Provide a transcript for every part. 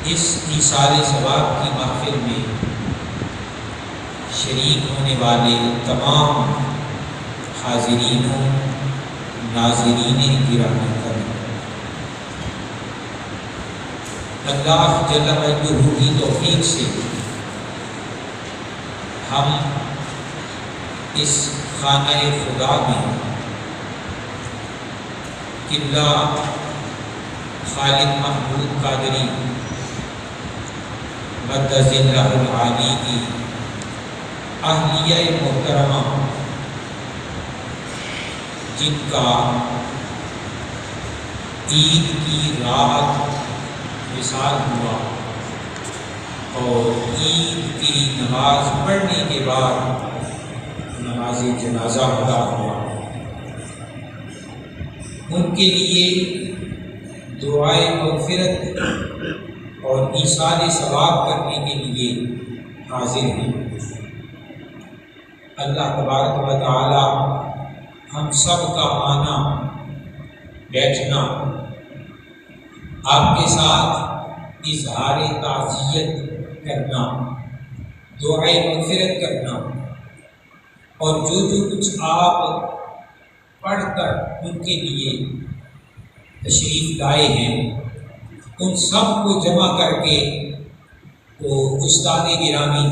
اس ایصال ثواب کی محفل میں شریک ہونے والے تمام حاضرین و ناظرین گرامی کرم، اللہ جل مجدہ کی توفیق سے ہم اس خانہ خدا میں قبلہ خالد محمود قادری مدظ اللہ العالی کی اہلیہ محترمہ، جن کا عید کی رات وصال ہوا اور عید کی نماز پڑھنے کے بعد نماز جنازہ ادا ہوا، ان کے لیے دعائے مغفرت اور ایصال ثواب کرنے کے لیے حاضر ہیں۔ اللہ تبارک و تعالی ہم سب کا آنا بیٹھنا آپ کے ساتھ اظہار تعزیت کرنا، دعائے مغفرت کرنا اور جو کچھ آپ پڑھ کر ان کے لیے تشریف لائے ہیں ان سب کو جمع کر کے تو استاد گرامی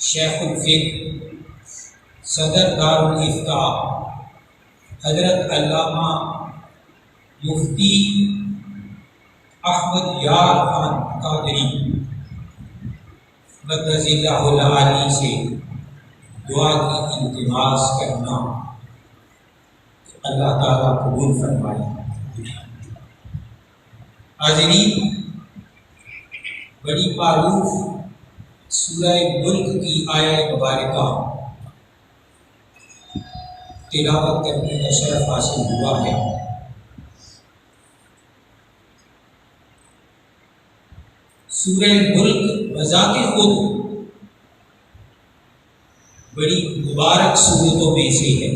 شیخ الفقہ صدر دار الافتاء حضرت علامہ مفتی احمد یار خان قادری مدظ اللہ العالی سے دعا کی التماس کرنا، اللہ تعالیٰ قبول فرمائے۔ حاضرین، بڑی معروف سورہ ملک کی آیہ مبارکہ تلاوت کرنے کا شرف حاصل ہوا ہے۔ سورہ ملک بذات خود بڑی مبارک صورتوں میں سے ہے۔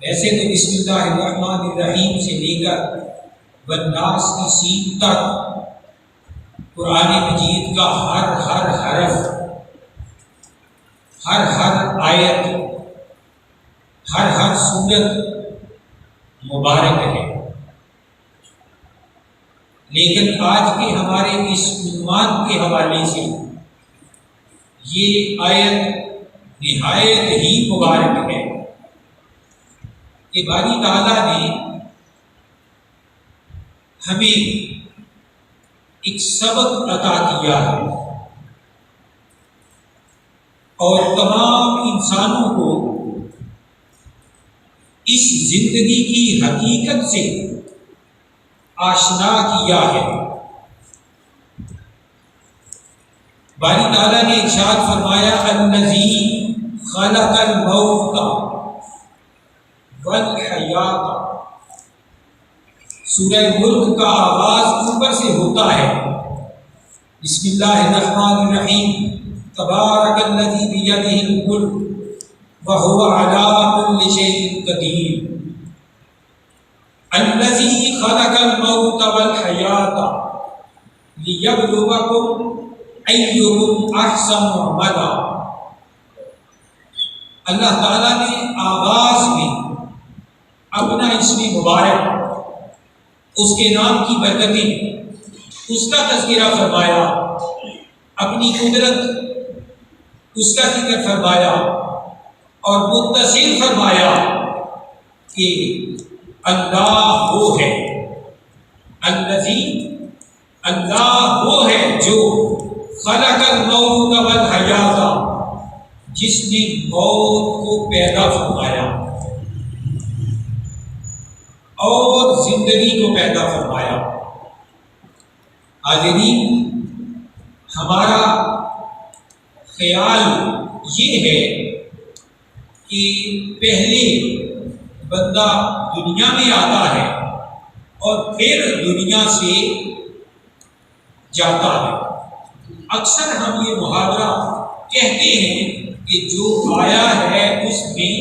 ویسے تو بسم اللہ الرحمن الرحیم سے لے کر والناس کی سین تک قرآن مجید کا ہر حرف، ہر آیت، ہر سورت مبارک ہے، لیکن آج کے ہمارے اس عنوان کے حوالے سے یہ آیت نہایت ہی مبارک ہے کہ باری تعالیٰ نے ہمیں ایک سبق عطا کیا ہے اور تمام انسانوں کو اس زندگی کی حقیقت سے آشنا کیا ہے۔ باری تعالیٰ نے ارشاد فرمایا الذی خلق الموت والحیات۔ سورہ ملک کا آغاز اوپر سے ہوتا ہے، بسم اللہ الرحمن الرحیم، تبارک الذی بیدہ الملک وہو علی کل شیء قدیر، الذی خلق الموت والحیات لیبلوکم ایکم احسن عملا۔ اللہ تعالیٰ نے آغاز میں اپنا اسم مبارک، اس کے نام کی برکتیں، اس کا تذکرہ فرمایا، اپنی قدرت اس کا ذکر فرمایا اور متصل فرمایا کہ اللہ وہ ہے، الذی، اللہ وہ ہے جو خلق الموت والحیات، جس نے موت کو پیدا فرمایا اور زندگی کو پیدا فرمایا۔ حاضرین، ہمارا خیال یہ ہے کہ پہلے بندہ دنیا میں آتا ہے اور پھر دنیا سے جاتا ہے۔ اکثر ہم یہ محاورہ کہتے ہیں کہ جو آیا ہے اس میں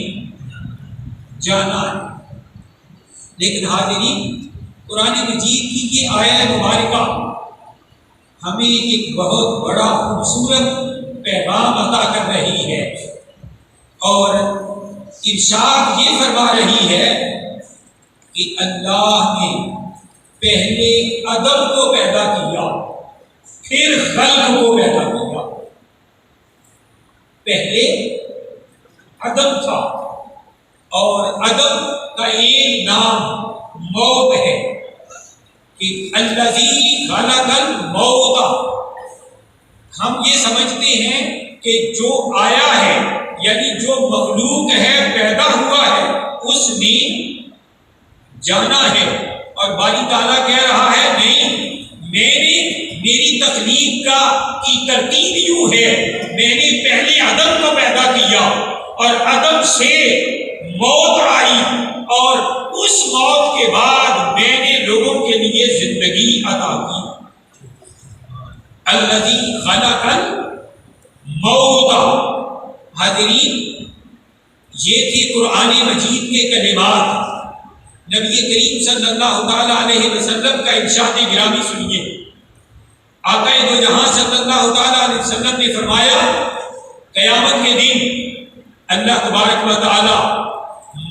جانا ہے، لیکن حاضرین، قرآن مجید کی یہ آیہ مبارکہ ہمیں ایک بہت بڑا خوبصورت پیغام عطا کر رہی ہے اور ارشاد یہ فرما رہی ہے کہ اللہ نے پہلے آدم کو پیدا کیا، پھر خلق کو پیدا کیا۔ پہلے آدم تھا اور آدم کا ایک نام موت ہے کہ الذی خلق الموت۔ ہم یہ سمجھتے ہیں کہ جو آیا ہے یعنی جو مخلوق ہے، پیدا ہوا ہے، اس نے جانا ہے، اور باری تعالیٰ کہہ رہا ہے نہیں، میری تخلیق کی ترتیب یوں ہے، میں نے پہلے آدم کو پیدا کیا اور آدم سے موت آئی، اور اس موت کے بعد میں نے لوگوں کے لیے زندگی عطا کی۔ الذی خلق الموت۔ حاضرین، یہ تھے قرآن مجید کے کلمات۔ نبی کریم صلی اللہ تعالیٰ علیہ وسلم کا ارشاد گرامی سنیے۔ آقا دو جہاں صلی اللہ تعالیٰ علیہ وسلم نے فرمایا قیامت کے دن اللہ تبارک و تعالیٰ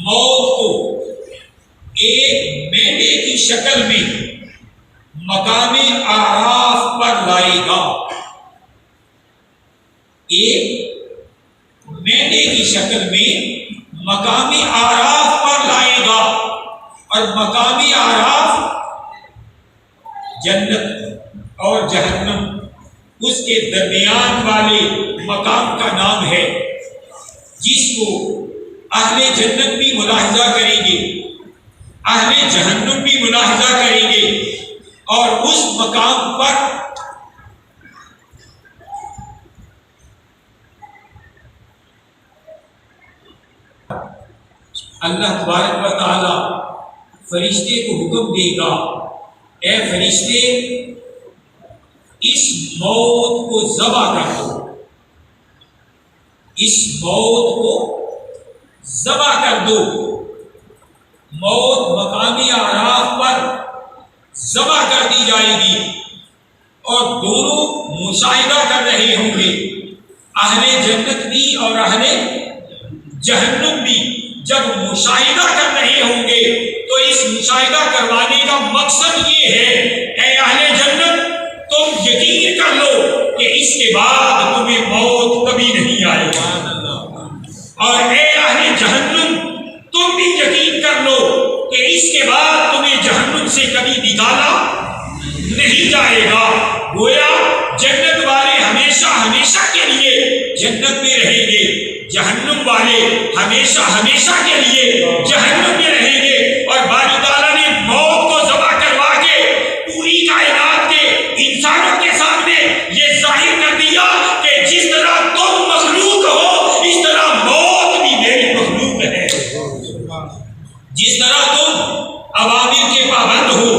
موت کو ایک مینڈے کی شکل میں مقام اعراف پر لائے گا۔ ایک مینڈے کی شکل میں مقام اعراف پر لائے گا، اور مقام اعراف جنت اور جہنم، اس کے درمیان والے مقام کا نام ہے، جس کو اہل جنت بھی ملاحظہ کریں گے، اہل جہنم بھی ملاحظہ کریں گے، اور اس مقام پر اللہ تبارک و تعالی فرشتے کو حکم دے گا، اے فرشتے اس موت کو ذبح کر دو، اس موت کو ذبح کر دو۔ موت مقامی اعراف پر ذبح کر دی جائے گی، اور دونوں مشاہدہ کر رہے ہوں گے، اہل جنت بھی اور اہل جہنم بھی۔ جب مشاہدہ کر رہے ہوں گے تو اس مشاہدہ کروانے کا مقصد یہ ہے، اے اہل جنت تم یقین کر لو کہ اس کے بعد تمہیں موت کبھی نہیں آئے گا، اور اے اہل جہنم تم بھی یقین کر لو کہ اس کے بعد تمہیں جہنم سے کبھی نکالا نہیں جائے گا۔ گویا جنت والے ہمیشہ ہمیشہ کے لیے جنت میں رہیں گے، جہنم والے ہمیشہ ہمیشہ کے لیے جہنم میں رہیں گے۔ اور باری تعالیٰ نے موت کو ذبح کروا کے پوری کائنات کے انسانوں کے سامنے یہ ظاہر کر دیا کہ جس طرح تم مخلوق ہو، اس طرح موت بھی میری مخلوق ہے۔ جس طرح تم اوامر کے پابند ہو،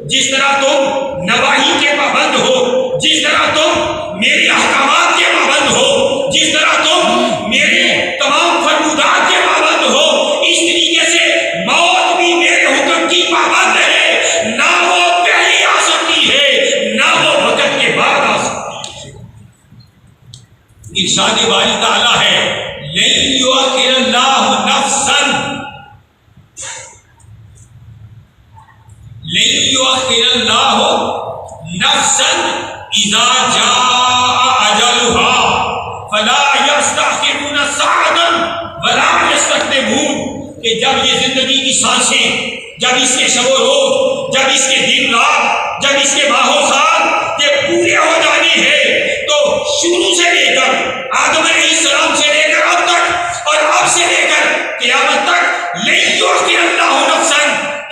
جس طرح تم نواہی کے پابند ہو، جس طرح تم میرے احکامات کے پابند ہو، جس طرح تم میرے تمام فرمودات کے پابند ہو، اس طریقے سے موت بھی میرے حکم کی پابند ہے۔ نہ وہ پہلے آ سکتی ہے، نہ وہ وقت کے بعد آ سکتی ہے۔ ارشاد باری تعالیٰ ہے لن یؤخر اللہ نفسا، لن یؤخر اللہ نفسا اذا جاء اجلها فلا یستأخرون ساعة ولا یستقدمون۔ کہ جب یہ زندگی کی سانسیں، جب اس کے شب و روز، جب اس کے دن رات، جب اس کے ماہ و سال یہ پورے ہو جانے ہیں، تو شروع سے لے کر آدم علیہ السلام سے لے کر اب تک، اور اب سے لے کر قیامت تک، لن یؤخر اللہ نفسا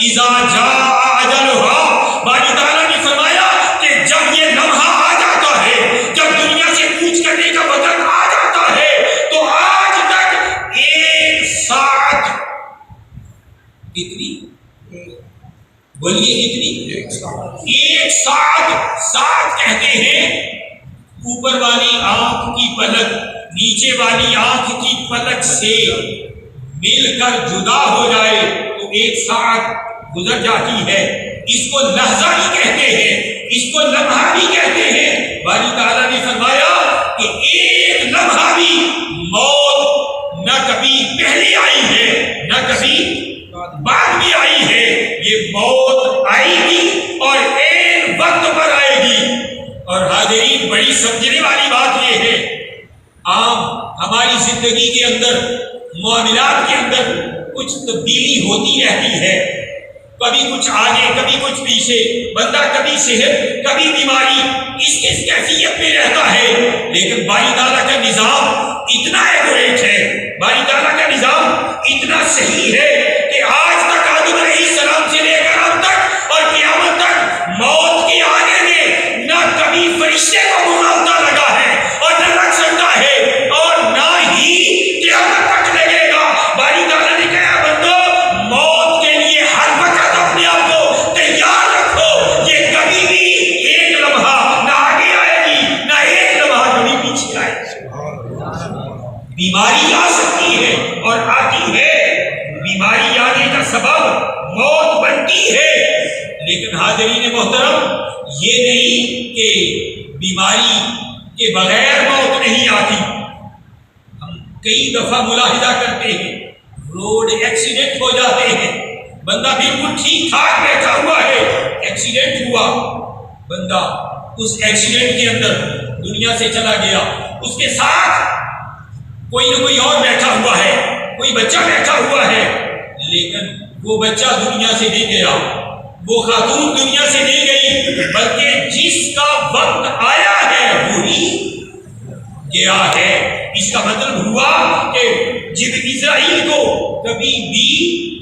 اذا جاء اجلها۔ باری تعالیٰ نے فرمایا کہ جب یہ لمحہ آ جاتا ہے، جب دنیا سے کوچ کرنے کا وقت آ جاتا ہے، تو آج تک ایک ساتھ کتنی بولیے کتنی؟ ایک ساتھ کہتے ہیں اوپر والی آنکھ کی پلک نیچے والی آنکھ کی پلک سے مل کر جدا ہو جائے تو ایک ساتھ گزر جاتی ہے۔ اس کو لحظہ بھی کہتے ہیں، اس کو لمحہ بھی کہتے ہیں۔ باری تعالیٰ نے فرمایا کہ ایک لمحہ بھی موت نہ کبھی پہلے آئی ہے نہ کبھی بعد میں آئی ہے، یہ موت آئے گی اور عین وقت پر آئے گی۔ اور حاضرین، بڑی سمجھنے والی بات یہ ہے، عام ہماری زندگی کے اندر، معاملات کے اندر کچھ تبدیلی ہوتی رہتی ہے، کبھی کچھ آگے کبھی کچھ پیچھے، بندہ کبھی صحت کبھی بیماری، اس کیفیت میں رہتا ہے، لیکن باری تعالیٰ کا نظام اتنا ایکوریٹ ہے، باری تعالیٰ کا نظام اتنا صحیح ہے کہ آج تک آدم علیہ السلام سے لے کر اب تک اور قیامت تک موت کے آنے میں نہ کبھی فرشتے کو مغالطہ لگا ہے اور نہ لگ سکتا ہے اور نہ ہی قیامت تک لگے گا۔ باری تعالیٰ نے کہا بندو، موت کے لیے ہر وقت اپنے آپ کو تیار رکھو، یہ کبھی بھی ایک لمحہ نہ آگے آئے گی نہ ایک لمحہ کبھی پیچھے آئے گی۔ بیماری آ سکتی ہے اور آتی ہے، بیماری آنے کا سبب موت بنتی ہے، لیکن حاضرین محترم، یہ نہیں کہ بیماری کے بغیر موت نہیں آتی۔ ہم کئی دفعہ ملاحظہ کرتے ہیں، روڈ ایکسیڈنٹ ہو جاتے ہیں، بندہ بالکل ٹھیک ٹھاک بیٹھا ہوا ہے، ایکسیڈنٹ ہوا، بندہ اس ایکسیڈنٹ کے اندر دنیا سے چلا گیا، اس کے ساتھ کوئی نہ کوئی اور بیٹھا ہوا ہے، کوئی بچہ بیٹھا ہوا ہے، لیکن وہ بچہ دنیا سے نہیں گیا، وہ خاتون دنیا سے نہیں گئی، بلکہ جس کا وقت آیا ہے وہی گیا ہے۔ اس کا مطلب ہوا کہ جب اسرائیل کو کبھی بھی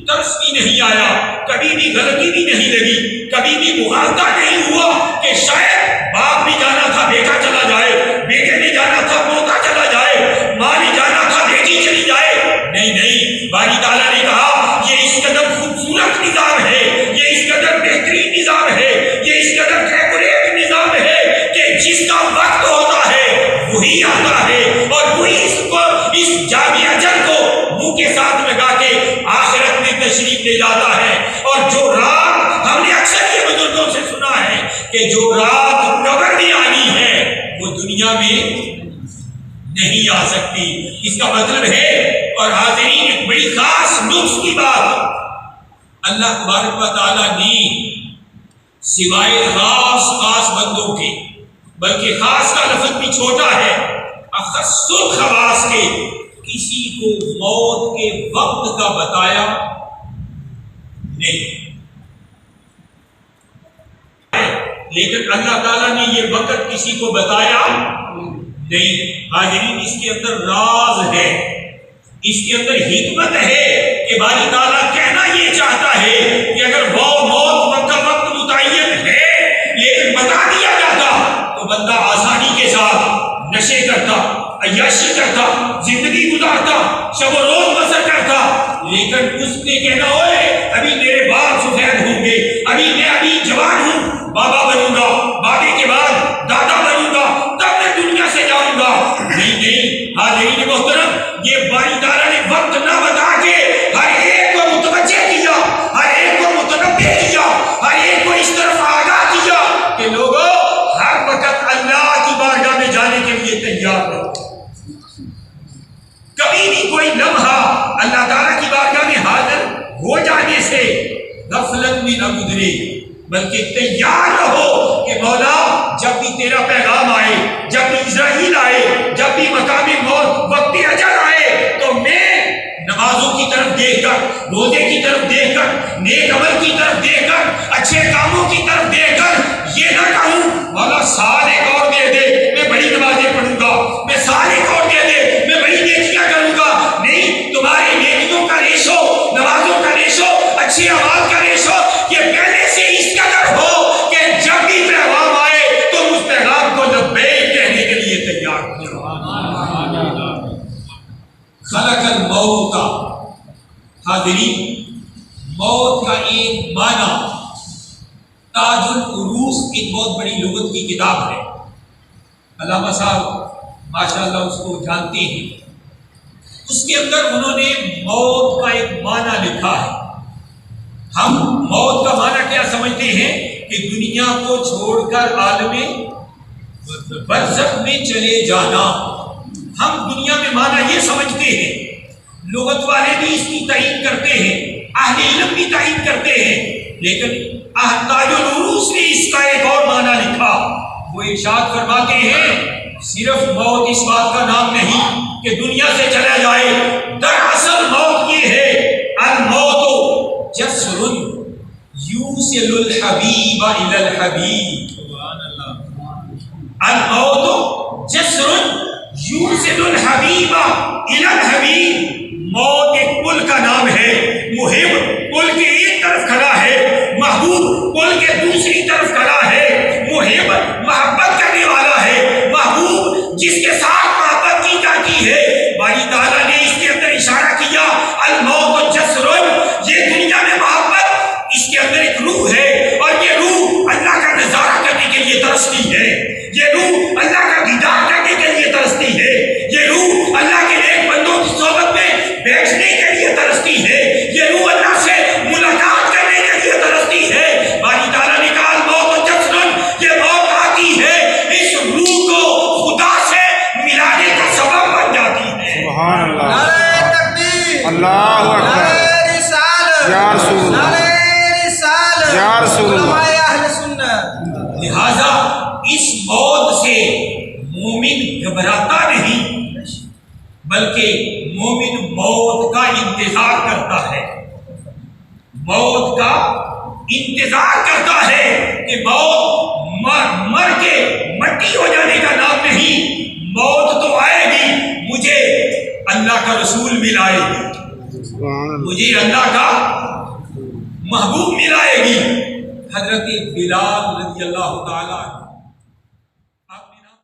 ترس بھی نہیں آیا، کبھی بھی غلطی بھی نہیں لگی، کبھی بھی مغالطہ نہیں ہوا کہ شاید باپ بھی جانا تھا بیٹا چلا جائے، بیٹے نے جانا تھا پوتا چلا جائے، ماں نے جانا تھا بیٹی چلی جائے۔ نہیں، باری تعالیٰ نے کہا یہ اس قدر خوبصورت نظام ہے، یہ اس قدر بہترین نظام ہے، یہ اس قدر ایکوریٹ نظام ہے کہ جس کا وقت ہوتا ہے وہی آتا ہے اور وہی اس جامع اجل کو منہ کے ساتھ لگا کے آخرت میں تشریف لے جاتا ہے۔ اور جو رات، ہم نے اکثر یہ بزرگوں سے سنا ہے کہ جو رات قبر میں آنی ہے وہ دنیا میں نہیں آ سکتی۔ اس کا مطلب ہے، اور حاضرین ایک بڑی خاص لطف کی بات، اللہ تبارک و تعالیٰ نے سوائے خاص بندوں کے، بلکہ خاص کا لفظ بھی چھوٹا ہے، اخص الخواص کے، کسی کو موت کے وقت کا بتایا نہیں، لیکن اللہ تعالیٰ نے یہ وقت کسی کو بتایا نہیں۔ حاضرین، اس کے اندر راز ہے، اس کے اندر حکمت ہے کہ باری تعالیٰ کہنا یہ چاہتا ہے کہ اگر وہ موت کا وقت متعین ہے لیکن بتا دیا جاتا تو بندہ آسانی کے ساتھ نشے کرتا، عیاشی کرتا، زندگی گزارتا، شب و روز بسر کرتا، لیکن اس نے کہنا ہوئے ابھی میرے بال سفید ہوں گے، ابھی جوان ہوں، بابا بنوں گا، بابے کے بعد دادا بنوں گا، تب میں دنیا سے جاؤں گا۔ نہیں، حاضرین محترم، یہ باری تعالیٰ نے وقت نہ بتا کے ہر ایک کو متوجہ کیا، ہر ایک کو متنبہ کیا، ہر ایک کو اس طرف آگاہ کیا کہ لوگوں ہر وقت اللہ کی بارگاہ میں جانے کے لیے تیار رہو۔ کبھی بھی کوئی لمحہ اللہ تعالیٰ کی بارگاہ میں حاضر ہو جانے سے غفلت میں نہ گزرے، بلکہ تیار رہو کہ مولا جب بھی تیرا پیغام آئے، جب بھی اسرائیل آئے، جب بھی مقام موت وقت اجل آئے تو میں نمازوں کی طرف دیکھ کر، روزے کی طرف دیکھ کر، نیک عمل کی طرف دیکھ کر، اچھے کاموں کی طرف دیکھ کر یہ نہ کہوں مولا سال ایک اور دے دے میں بڑی نمازیں پڑھوں گا، میں سال ایک اور دے دے میں بڑی نیکیاں کروں گا۔ نہیں، تمہاری نیکیوں کا ریشو، نمازوں کا ریشو، اچھے اعمال کا ریشو یہ پہلے سے اس قدر ہو کہ جب بھی پیغام آئے تم اس پیغام کو لبیک کہنے کے لیے تیار ہو۔ خلق الموت، حاضرین، موت کا ایک معنی تاج العروس ایک بہت بڑی لغت کی کتاب ہے، علامہ صاحب ماشاءاللہ اس کو جانتے ہیں، اس کے اندر انہوں نے موت کا ایک معنی لکھا ہے۔ ہم موت کا معنی کیا سمجھتے ہیں کہ دنیا کو چھوڑ کر عالم برزخ میں چلے جانا. ہم دنیا میں معنی یہ سمجھتے ہیں. لغت والے بھی اس کی تعین کرتے ہیں, اہل علم بھی تعین کرتے ہیں, لیکن تاج العروس نے اس کا ایک اور معنی لکھا. وہ ارشاد فرماتے ہیں صرف موت اس بات کا نام نہیں کہ دنیا سے چلا جائے. دراصل موت یہ ہے, الموت جسر یوصل الحبیب الی الحبیب. الموت جسر یوصل الحبیب الی الحبیب. موت ایک پل کا نام ہے. محب پل کے ایک طرف کھڑا ہے, محبوب پل کے دوسری طرف کھڑا ہے. محب محبت کرنے والا ہے, محبوب جس کے ساتھ محبت کی جاتی ہے. باری تعالیٰ نے اس کے اندر اشارہ کیا الموت جسر, یہ دنیا میں محبت اس کے اندر ایک روح ہے, اور یہ روح اللہ کا نظارہ کرنے کے لیے ترستی ہے. یہ روح اللہ کا دیدار کرنے کے لیے ترستی ہے. یہ روح اللہ کے نیک بندوں کی صحبت میں بیٹھنے کے لیے ترستی ہے. یہ روح اللہ سے ملاقات کرنے کے لیے ترستی ہے. باری تعالیٰ نے کہا الموت جسر, یہ موت آتی ہے اس روح کو خدا سے ملانے کا سبب بن جاتی ہے. سبحان اللہ. نعرہ تکبیر, اللہ اکبر. نعرہ رسالت, یا رسول اللہ. نعرہ رسالت, یا رسول اللہ. علماء اہل سنت. لہذا اس موت سے مومن گھبراتا نہیں, بلکہ مومن موت کا انتظار کرتا ہے. موت کا انتظار کرتا ہے کہ موت مر کے مٹی ہو جانے کا نام نہیں. موت تو آئے گی, مجھے اللہ کا رسول ملائے گی, مجھے اللہ کا محبوب ملائے گی. حضرت بلال رضی اللہ تعالیٰ